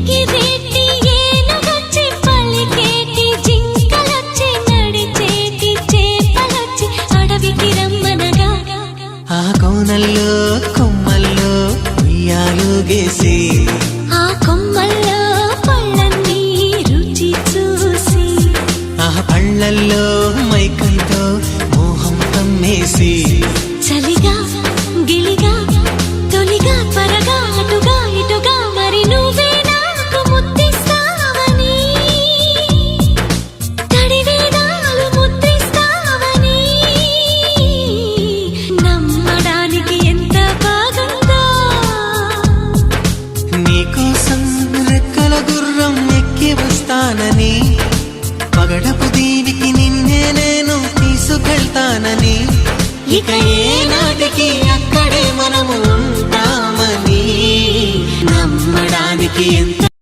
ఎగిరేటి ఏనుగొచ్చి పలికేటి జింకలొచ్చి నడిచేటి చేపలొచ్చి అడవికి రమ్మనగా ఆ కోనల్లో కొమ్మల్లో ఉయ్యాలుగేసి ఆ కొమ్మల్లో పళ్ళన్నీ రుచి చూసి ఆ పళ్ళల్లో మైకంతో మోహం కమ్మేసి చలిగా గిలిగా తొలిగా త్వరగా అటుగా ఇటుగా మరి నువ్వే నాకు ముద్దిస్తావని తడివేదాలు ముద్రిస్తావని నమ్మడానికి ఎంత బాగుందో నీకోసం రెక్కల గుర్రం ఎక్కి వస్తానని పగడపు దీవికి నిన్నే నేను తీసుకెళ్తానని ఇక ఏనాటికి అక్కడే మనము ఉంటామని నమ్మడానికి ఎంత